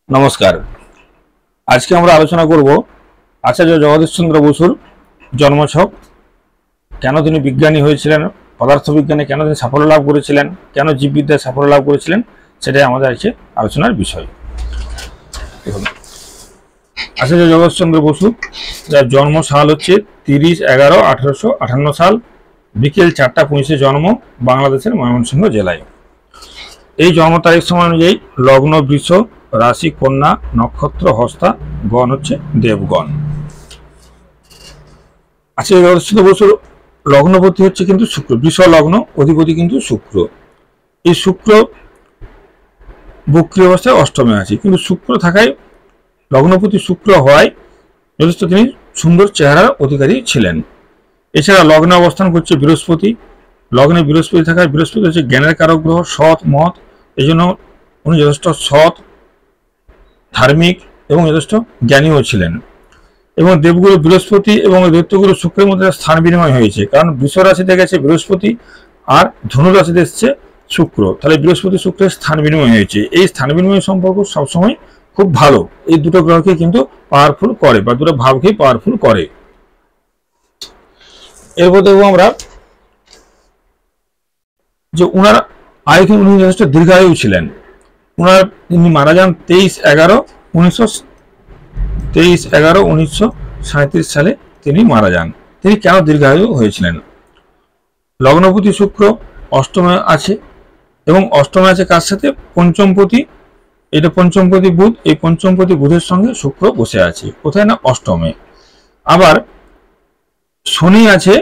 नमस्कार। आज के আমরা আলোচনা করব আচার্য জগদীশচন্দ্র বসুর জন্মছক, কেন তিনি বিজ্ঞানী হয়েছিলেন, পদার্থবিজ্ঞানে কেন তিনি সাফল্য লাভ করেছিলেন, কেন জীববিদ্যায় সাফল্য লাভ করেছিলেন, সেটাই আমাদের আজকে আলোচনার বিষয়। দেখুন, আচার্য জগদীশচন্দ্র বসু যার জন্ম সাল হচ্ছে 30/11/1858 সাল, বিকেল 4টা 25 জন্ম, বাংলাদেশের ময়মনসিংহ জেলায়। এই জন্ম তারিখ সময় অনুযায়ী লগ্ন বৃষ, রাশি কন্যা, নক্ষত্র হস্তা, গণ হচ্ছে দেবগণ। আচ্ছা, জগদীশচন্দ্র বসুর লগ্নপতি হচ্ছে কিন্তু শুক্র, বৃষ লগ্ন, অধিপতি কিন্তু শুক্র। এই শুক্র বক্রী অবস্থায় অষ্টমে আছে, কিন্তু শুক্র থাকায়, লগ্নপতি শুক্র হওয়ায় যথেষ্ট তিনি সুন্দর চেহারার অধিকারী ছিলেন। এছাড়া লগ্নে অবস্থান করছে বৃহস্পতি, লগ্নে বৃহস্পতি থাকায়, বৃহস্পতি হচ্ছে জ্ঞানের কারক গ্রহ, সৎ মত, এই জন্য উনি যথেষ্ট সৎ, ধার্মিক এবং যথেষ্ট জ্ঞানীও ছিলেন। এবং দেবগুরু বৃহস্পতি এবং দৈত্যগুরু শুক্রের মধ্যে স্থান বিনিময় হয়েছে, কারণ বৃষ রাশিতে গেছে বৃহস্পতি আর ধনু রাশিতে এসছে শুক্র, তাহলে বৃহস্পতি শুক্রের স্থান বিনিময় হয়েছে। এই স্থান বিনিময় সম্পর্ক সবসময় খুব ভালো, এই দুটো গ্রহকে কিন্তু পাওয়ারফুল করে বা দুটো ভাবকেই পাওয়ারফুল করে। এরপর দেখবো আমরা যে উনার আয়ু, উনি যথেষ্ট দীর্ঘায়ু ছিলেন। তিনি মারা যান 23/11/1937 সালে তিনি মারা যান। তিনি কেন দীর্ঘায়ু হয়েছিলেন? লগ্নপতি শুক্র অষ্টমে আছে, এবং অষ্টমে আছে কার সাথে? পঞ্চমপতি। এটা পঞ্চমপতি বুধ, এই পঞ্চমপতি বুধের সঙ্গে শুক্র বসে আছে কোথায় না? অষ্টমে। আবার শনি আছে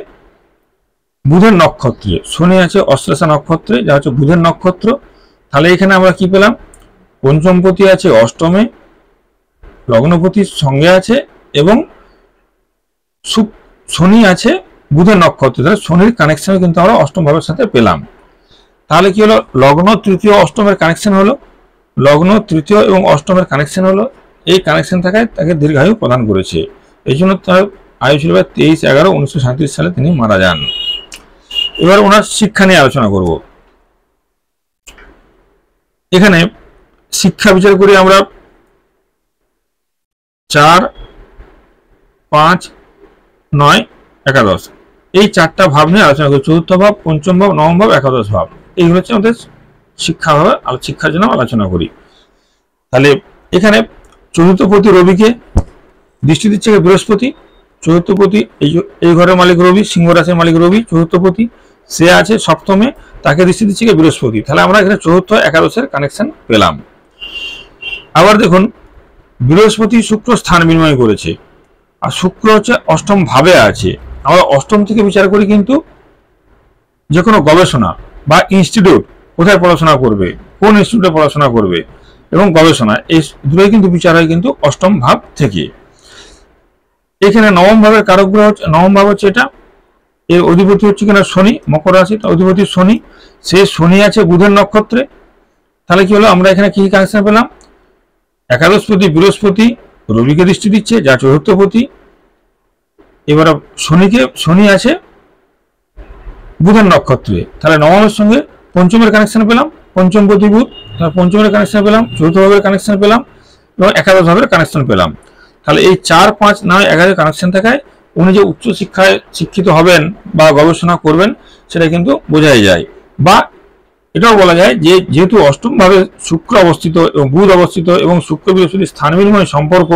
বুধের নক্ষত্রে, শনি আছে অশ্লেষা নক্ষত্রে, যা হচ্ছে বুধের নক্ষত্র। তাহলে এখানে আমরা কি পেলাম? পঞ্চমপতি আছে অষ্টমে, লগ্নপতির সঙ্গে আছে, এবং শনি আছে বুধের নক্ষত্রে। তাহলে শনির কানেকশন কিন্তু আমরা অষ্টম ভাবের সাথে পেলাম। তাহলে কি হলো? লগ্ন তৃতীয় অষ্টমের কানেকশন হলো, লগ্ন তৃতীয় এবং অষ্টমের কানেকশন হলো। এই কানেকশন থাকায় তাকে দীর্ঘায়ু প্রদান করেছে। এই জন্য তার আয়ু ছিল 23/11/1937 সালে তিনি মারা যান। এবার ওনার শিক্ষা নিয়ে আলোচনা করব। এখানে শিক্ষা বিচার করি আমরা 4, 5, 9, 11 এই চারটা ভাব নিয়ে আলোচনা করি। চতুর্থ ভাব, পঞ্চম ভাব, নবম ভাব, একাদশ ভাব, এইগুলো হচ্ছে আমাদের শিক্ষা ভাবে, শিক্ষার জন্য আলোচনা করি। তাহলে এখানে চতুর্থপতি রবিকে দৃষ্টি দিচ্ছে বৃহস্পতি। চতুর্থপতি এই ঘরের মালিক রবি, সিংহ রাশির মালিক রবি চতুর্থপতি, সে আছে সপ্তমে, তাকে দৃষ্টি দিচ্ছে বৃহস্পতি। তাহলে আমরা এখানে চতুর্থ একাদশের কানেকশন পেলাম। আবার দেখুন, বৃহস্পতি শুক্র স্থান বিনিময় করেছে, আর শুক্র হচ্ছে অষ্টম ভাবে আছে। আমরা অষ্টম থেকে বিচার করি কিন্তু যে কোনো গবেষণা বা ইনস্টিটিউট কোথায় পড়াশোনা করবে, কোন ইনস্টিটিউটে পড়াশোনা করবে, এবং গবেষণা, এই দুটোই কিন্তু বিচার হয় কিন্তু অষ্টম ভাব থেকে। এখানে নবম ভাবের কারক গ্রহ হচ্ছে, নবম ভাব হচ্ছে এটা, এর অধিপতি হচ্ছে কিনা শনি, মকর রাশি, অধিপতি শনি, সে শনি আছে বুধের নক্ষত্রে। তাহলে কি হলো? আমরা এখানে কি কানেকশন পেলাম? একাদশপতি বৃহস্পতি রবিকে দৃষ্টি দিচ্ছে, যা চতুর্থপতি। এবার শনি আছে বুধের নক্ষত্রে, তাহলে নবমের সঙ্গে পঞ্চমের কানেকশন পেলাম, পঞ্চমপতি বুধ, পঞ্চমের কানেকশন পেলাম, চতুর্থ ভাবের কানেকশন পেলাম, এবং একাদশ ভাবের কানেকশন পেলাম। তাহলে এই 4, 5, 9, 11 কানেকশন থাকায় উনি যে উচ্চ শিক্ষায় শিক্ষিত হবেন বা গবেষণা করবেন সেটা কিন্তু বোঝাই যায়। বা এটাও বলা যায় যে যেহেতু অষ্টম ভাবে শুক্র অবস্থিত এবং বুধ অবস্থিত এবং শুক্র বৃহস্পতি স্থান বিনিময় সম্পর্ক,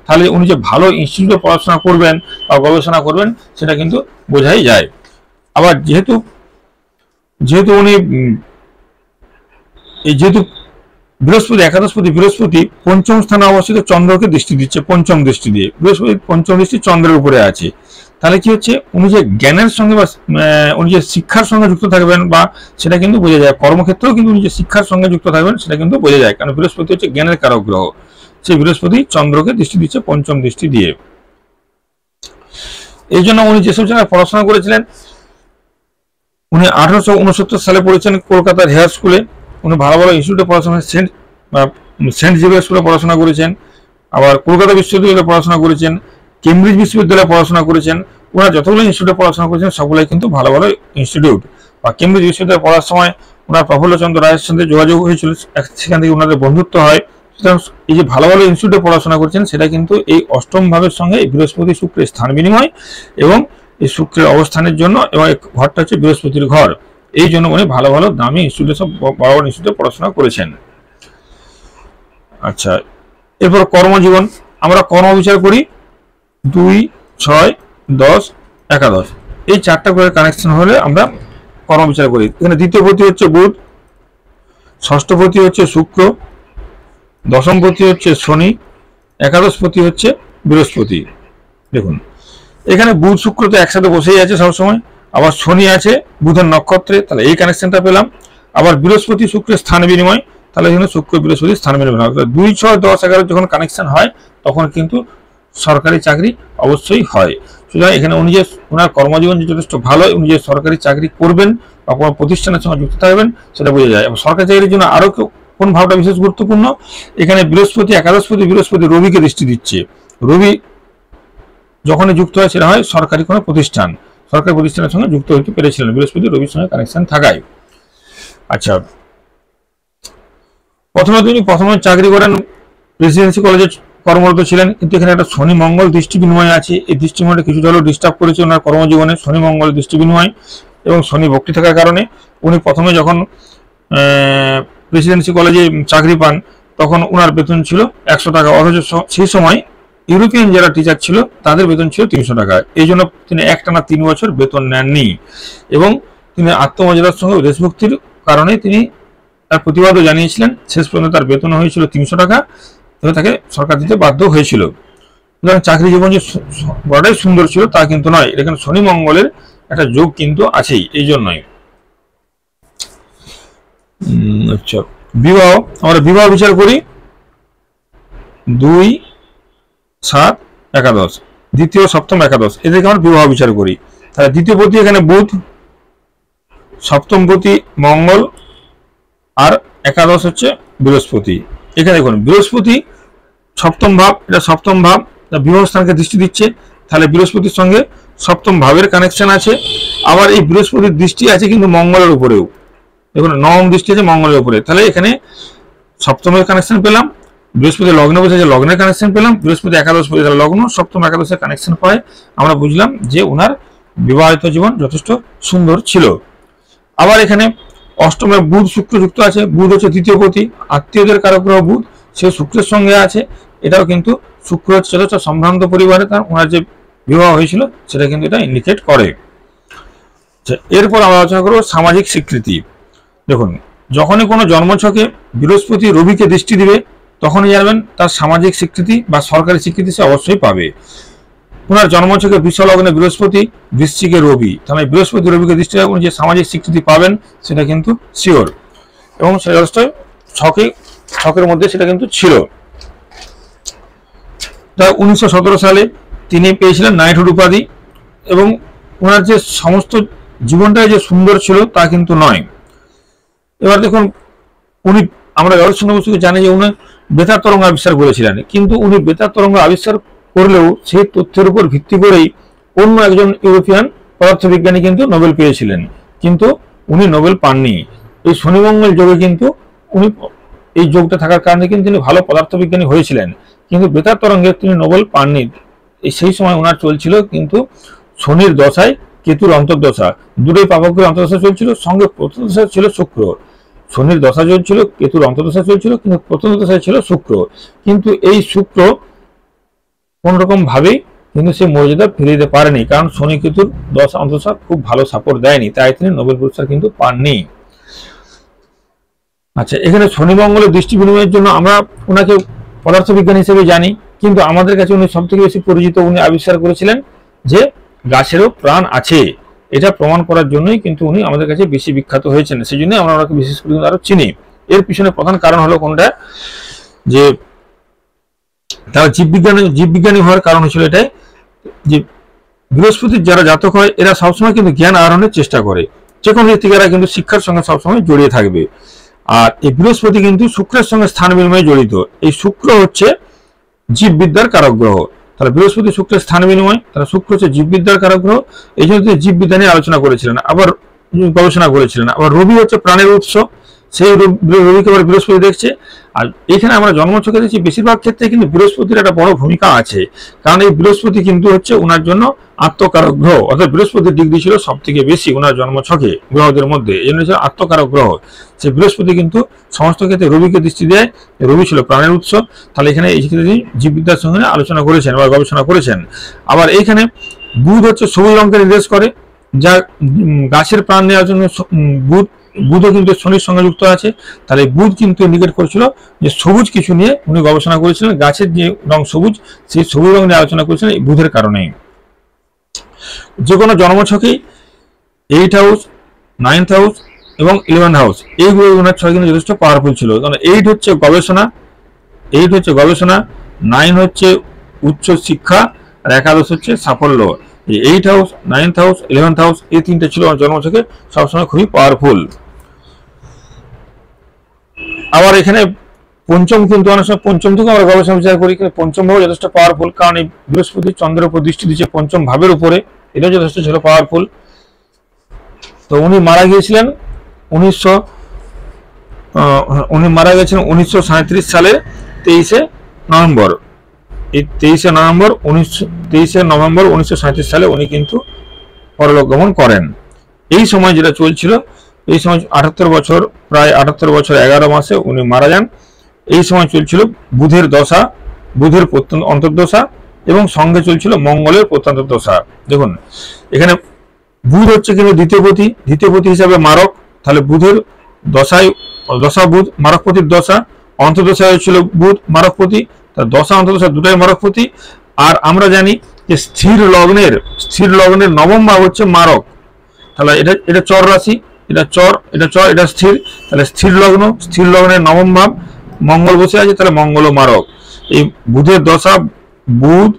তাহলে উনি যে ভালো ইনস্টিটিউটে পড়াশোনা করবেন বা গবেষণা করবেন সেটা কিন্তু বোঝাই যায়। আবার যেহেতু উনি যেহেতু বৃহস্পতি একাদশপতি বৃহস্পতি পঞ্চম স্থানে অবস্থিত চন্দ্রকে দৃষ্টি দিচ্ছে, পঞ্চম দৃষ্টি দিয়ে বৃহস্পতি পঞ্চম দৃষ্টি চন্দ্রের উপরে আছে। তাহলে কি হচ্ছে? উনি যে জ্ঞানের সঙ্গে বা উনি যে শিক্ষার সঙ্গে যুক্ত থাকবেন বা সেটা কিন্তু বোঝা যায়। কর্মক্ষেত্রেও কিন্তু উনি যে শিক্ষার সঙ্গে যুক্ত থাকবেন সেটা কিন্তু বোঝা যায়, কারণ বৃহস্পতি হচ্ছে জ্ঞানের কারক গ্রহ। সেই বৃহস্পতি চন্দ্রকে দৃষ্টি দিচ্ছে পঞ্চম দৃষ্টি দিয়ে। এই জন্য উনি যেসব জায়গায় পড়াশোনা করেছিলেন, উনি 1869 সালে পড়েছেন কলকাতার হেয়ার স্কুলে। উনি ভালো ভালো ইনস্টিটিউটে পড়াশোনা, সেন্ট জেভিয়ার স্কুলে পড়াশোনা করেছেন, আবার কলকাতা বিশ্ববিদ্যালয়ে পড়াশোনা করেছেন, কেমব্রিজ বিশ্ববিদ্যালয়ে পড়াশোনা করেছেন। ওনারা যতগুলো ইনস্টিটিউটে পড়াশোনা করেছেন সবগুলোই কিন্তু ভালো ভালো ইনস্টিটিউট। বা কেমব্রিজ বিশ্ববিদ্যালয়ে পড়ার সময় ওনার প্রফুল্লচন্দ্র রায়ের সঙ্গে যোগাযোগ হয়েছিল, সেখান থেকে ওনাদের বন্ধুত্ব হয়। এই যে ভালো ভালো ইনস্টিটিউটে পড়াশোনা করছেন সেটা কিন্তু এই অষ্টম ভাবের সঙ্গে বৃহস্পতি শুক্রের স্থান বিনিময় এবং এই শুক্রের অবস্থানের জন্য, এবং ঘরটা হচ্ছে বৃহস্পতির ঘর, এই জন্য উনি ভালো ভালো দামি ইনস্টিটিউটে সব বড় বড় ইনস্টিটিউটে পড়াশোনা করেছেন। আচ্ছা, এরপর কর্মজীবন। আমরা কর্ম বিচার করি 2, 6, 10, 11 এই 4টা করে কানেকশন হলে আমরা কর্ম বিচার করি। এখানে দ্বিতীয় পতি হচ্ছে বুধ, ষষ্ঠ পতি হচ্ছে শুক্র, দশম পতি হচ্ছে শনি, একাদশ পতি হচ্ছে বৃহস্পতি। দেখুন এখানে বুধ শুক্র তো একসাথে বসেই আছে সবসময়, আবার শনি আছে বুধের নক্ষত্রে, তাহলে এই কানেকশনটা পেলাম। আবার বৃহস্পতি শুক্রের স্থান বিনিময়, তাহলে এখানে শুক্র বৃহস্পতি স্থান বিনিময়। 2, 6, 10, 11 যখন কানেকশন হয় তখন কিন্তু সরকারি চাকরি অবশ্যই হয়। সুতরাং এখানে উনি যে ওনার কর্মজীবন যথেষ্ট ভালো, উনি যে সরকারি চাকরি করবেন বা কোনো প্রতিষ্ঠানের সঙ্গে যুক্ত থাকবেন সেটা বোঝা যায়। এবং সরকারি চাকরির জন্য আরো কোন ভাবটা বিশেষ গুরুত্বপূর্ণ, এখানে বৃহস্পতি একাদশপতি বৃহস্পতি রবিকে দৃষ্টি দিচ্ছে। রবি যখনই যুক্ত হয় সেটা হয় সরকারি কোনো প্রতিষ্ঠান, সরকারি প্রতিষ্ঠানের সঙ্গে যুক্ত হতে পেরেছিলেন বৃহস্পতি রবির সঙ্গে কানেকশন থাকায়। আচ্ছা, প্রথমে চাকরি করেন প্রেসিডেন্সি কলেজে কর্মরত ছিলেন, কিন্তু এখানে একটা শনি মঙ্গল দৃষ্টি বিনিময় আছে। এই দৃষ্টি বিনিময়টা কিছুটা হলেও ডিস্টার্ব করেছে ওনার কর্মজীবনে, শনি মঙ্গল দৃষ্টি বিনিময় এবং শনি ভক্তি থাকার কারণে উনি প্রথমে যখন প্রেসিডেন্সি কলেজে চাকরি পান তখন ওনার বেতন ছিল 100 টাকা, অথচ সেই সময় ইউরোপিয়ান যারা টিচার ছিল তাদের বেতন ছিল 300 টাকা। এই জন্য তিনি একটানা 3 বছর বেতন নেননি এবং তিনি আত্মমর্যাদার সঙ্গে দেশভক্তির কারণে তিনি তার প্রতিবাদও জানিয়েছিলেন। শেষ পর্যন্ত তার বেতন হয়েছিল 300 টাকা এবং তাকে সরকার দিতে বাধ্য হয়েছিল। সুতরাং চাকরি জীবন যে বড়টাই সুন্দর ছিল তা কিন্তু নয়, এখানে শনি মঙ্গলের একটা যোগ কিন্তু আছেই, এই জন্যই। আচ্ছা, বিবাহ। আমরা বিবাহ বিচার করি 2, 7, 11 দ্বিতীয়, সপ্তম, একাদশ এদেরকে আমরা বিবাহ বিচার করি। তাহলে দ্বিতীয় পতি এখানে বুধ, সপ্তম পতি মঙ্গল আর একাদশ হচ্ছে বৃহস্পতি। এখানে দেখুন বৃহস্পতি সপ্তম ভাব, এটা সপ্তম ভাব বিবাহ স্থানকে দৃষ্টি দিচ্ছে, তাহলে বৃহস্পতির সঙ্গে সপ্তম ভাবের কানেকশন আছে। আবার এই বৃহস্পতির দৃষ্টি আছে কিন্তু মঙ্গলের উপরেও, দেখুন নবম দৃষ্টি আছে মঙ্গলের উপরে, তাহলে এখানে সপ্তমের কানেকশন পেলাম। বৃহস্পতি লগ্নে বসে লগ্নের কানেকশন পেলাম, বৃহস্পতি একাদশ পতি লগ্ন, সপ্তম একাদশের কানেকশন পায়, আমরা বুঝলাম যে ওনার বিবাহিত জীবন যথেষ্ট সুন্দর ছিল। আবার এখানে অষ্টমে বুধ শুক্র যুক্ত আছে, বুধ হচ্ছে তৃতীয় পতি, আত্মীয়দের কারক গ্রহ বুধ, সে শুক্রের সঙ্গে আছে, এটাও কিন্তু শুক্র হচ্ছে যথেষ্ট সম্ভ্রান্ত পরিবারে তার ওনার যে বিবাহ হয়েছিল সেটা কিন্তু এটা ইন্ডিকেট করে। এরপর আমরা আলোচনা করবো সামাজিক স্বীকৃতি। দেখুন যখনই কোনো জন্মছকে বৃহস্পতি রবিকে দৃষ্টি দিবে তখনই জানবেন তার সামাজিক স্বীকৃতি বা সরকারি স্বীকৃতি সে অবশ্যই পাবে। ওনার জন্মছকে বৃষ লগ্নে বৃহস্পতি, বৃশ্চিকে রবি, তাহলে বৃহস্পতি রবিকে দৃষ্টি রাখুন, যে সামাজিক স্বীকৃতি পাবেন সেটা কিন্তু শিওর, এবং সেটা যথেষ্ট ছকের মধ্যে সেটা কিন্তু ছিল। 1917 সালে তিনি পেয়েছিলেন নাইটহুড উপাধি, এবং ওনার যে সমস্ত জীবনটাই যে সুন্দর ছিল তা কিন্তু নয়। এবার দেখুন উনি, আমরা জগৎচন্দ্র বসুকে জানি যে উনি বেতার তরঙ্গ আবিষ্কার করেছিলেন, কিন্তু উনি বেতার তরঙ্গ আবিষ্কার করলেও সেই তথ্যের উপর ভিত্তি করেই অন্য একজন ইউরোপিয়ান পদার্থবিজ্ঞানী কিন্তু নোবেল পেয়েছিলেন, কিন্তু উনি নোবেল পাননি। এই শনি মঙ্গল যোগে কিন্তু উনি, এই যোগটা থাকার কারণে কিন্তু তিনি ভালো পদার্থবিজ্ঞানী হয়েছিলেন, কিন্তু বেতার তরঙ্গে তিনি নোবেল পাননি। সেই সময় ওনার চলছিল কিন্তু শনির দশায় কেতুর অন্তর্দশা, দুটোই পাপগ্রহের অন্তর্দশা চলছিল, সঙ্গে প্রথম দশা ছিল শুক্র। শনির দশা চলছিল, কেতুর অন্তর্দশা চলছিল, কিন্তু প্রথম দশায় ছিল শুক্র। কিন্তু এই শুক্র কোন রকম ভাবেই কিন্তু সে মর্যাদা ফিরে দিতে পারেনি, কারণ শনি কেতুর দশা অন্তর্দশা খুব ভালো সাপোর্ট দেয়নি, তাই তিনি নোবেল পুরস্কার কিন্তু পাননি। আচ্ছা, এখানে শনি মঙ্গলের দৃষ্টি বিনিময়ের জন্য আমরা ওনাকে পদার্থবিজ্ঞান হিসেবে জানি, কিন্তু আমাদের কাছে উনি সব থেকে বেশি পরিচিত, উনি আবিষ্কার করেছিলেন যে গাছেরও প্রাণ আছে, এটা প্রমাণ করার জন্যই কিন্তু উনি আমাদের কাছে বেশি বিখ্যাত হয়েছেন, সেই জন্য আমরা ওনাকে বিশেষ করে আরো চিনি। এর পিছনে প্রধান কারণ হলো কোনটা, যে তারা জীববিজ্ঞানী হওয়ার কারণ হচ্ছিল এটাই যে বৃহস্পতির যারা জাতক হয় এরা সবসময় কিন্তু জ্ঞান আহরণের চেষ্টা করে, যে কোনো দিক থেকে এরা কিন্তু শিক্ষার সঙ্গে সবসময় জড়িয়ে থাকবে। আর এই বৃহস্পতি কিন্তু শুক্রের সঙ্গে স্থান বিনিময়ে জড়িত, এই শুক্র হচ্ছে জীববিদ্যার কারক গ্রহ, তাহলে বৃহস্পতি শুক্রের স্থান বিনিময়, তাহলে শুক্র হচ্ছে জীববিদ্যার কারক গ্রহ, এই জন্য তিনি জীববিদ্যা নিয়ে আলোচনা করেছিলেন, আবার গবেষণা করেছিলেন। আবার রবি হচ্ছে প্রাণের উৎস, সেই রবিকে আবার বৃহস্পতি দেখছে। আর এখানে আমরা জন্মছকে দেখছি বেশিরভাগ ক্ষেত্রে কিন্তু বৃহস্পতির একটা বড় ভূমিকা আছে, কারণ এই বৃহস্পতি কিন্তু হচ্ছে ওনার জন্য আত্মকারক গ্রহ, অর্থাৎ বৃহস্পতির ডিগ্রি ছিল সব থেকে বেশি ওনার জন্মছকে গ্রহদের মধ্যে, এই জন্য ছিল আত্মকারক গ্রহ। সেই বৃহস্পতি কিন্তু সমস্ত ক্ষেত্রে রবিকে দৃষ্টি দেয়, রবি ছিল প্রাণের উৎস। তাহলে এখানে এই ক্ষেত্রে জীববিদ্যার সঙ্গে আলোচনা করেছেন বা গবেষণা করেছেন। আবার এইখানে বুধ হচ্ছে সবুজ রঙকে নির্দেশ করে, যা গাছের প্রাণ নেওয়ার জন্য বুধও কিন্তু শনির সঙ্গে যুক্ত আছে। তাহলে বুধ কিন্তু ইন্ডিকেট করেছিল যে সবুজ কিছু নিয়ে উনি গবেষণা করেছিলেন, গাছের যে রং সবুজ সেই সবুজ রং নিয়ে আলোচনা করেছিলেন এই বুধের কারণে। যে কোনো জন্মছকেই 8th হাউস, 9th হাউস এবং 11th হাউস এইগুলো ওনার ছয় কিন্তু যথেষ্ট পাওয়ারফুল ছিল, কারণ 8 হচ্ছে গবেষণা, 9 হচ্ছে উচ্চ শিক্ষা, আর একাদশ হচ্ছে সাফল্য। এই 8th house, 9th house, 11th house এই তিনটে ছিল আমার জন্মছকে সবসময় খুবই পাওয়ারফুল। আবার এখানে পঞ্চম কিন্তু অনেক সময় পঞ্চম থেকে আমরা গবেষণা বিচার করি, পঞ্চম ভাব যথেষ্ট পাওয়ারফুল, কারণ এই বৃহস্পতি চন্দ্রের উপর দৃষ্টি দিচ্ছে পঞ্চম ভাবের উপরে, এটাও যথেষ্ট ছিল পাওয়ারফুল। তো উনি মারা গিয়েছিলেন 1937 সালে 23শে নভেম্বর। এই 23শে নভেম্বর 1937 সালে উনি কিন্তু পরলোক গমন করেন। এই সময় যেটা চলছিল, এই সময় 78 বছর, প্রায় 78 বছর 11 মাসে উনি মারা যান। এই সময় চলছিল বুধের দশা, বুধের অন্তর্দশা এবং সঙ্গে চলছিল মঙ্গলের প্রত্যন্ত দশা। দেখুন এখানে বুধ হচ্ছে কিন্তু দ্বিতীয়পতি হিসাবে মারক, তাহলে বুধের দশা বুধ মারকপতির দশা, অন্তর্দশায় হচ্ছিল বুধ মারকপতি, তার দশা অন্তর্দশা দুটাই মারকপতি। আর আমরা জানি যে স্থির লগ্নের নবম ভাব হচ্ছে মারক, তাহলে এটা চর রাশি, এটা স্থির, তাহলে স্থির লগ্নের নবম ভাব মঙ্গল বসে আছে, তাহলে মঙ্গল ও মারক। এই বুধের দশা বুধ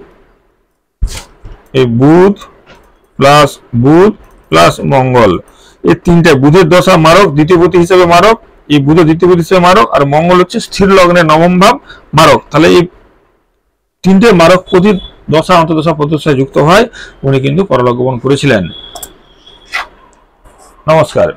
প্লাস মঙ্গল, এই তিনটে বুধের দশা মারক, দ্বিতীয়পতি হিসেবে মারক, এই বুধের দ্বিতীয়পতি হিসেবে মারক, আর মঙ্গল হচ্ছে স্থির লগ্নের নবম ভাব মারক। তাহলে এই তিনটে মারকপতির দশা অন্তর্দশা প্রত্যদশায় যুক্ত হয় উনি কিন্তু পরলোক গমন করেছিলেন। নমস্কার।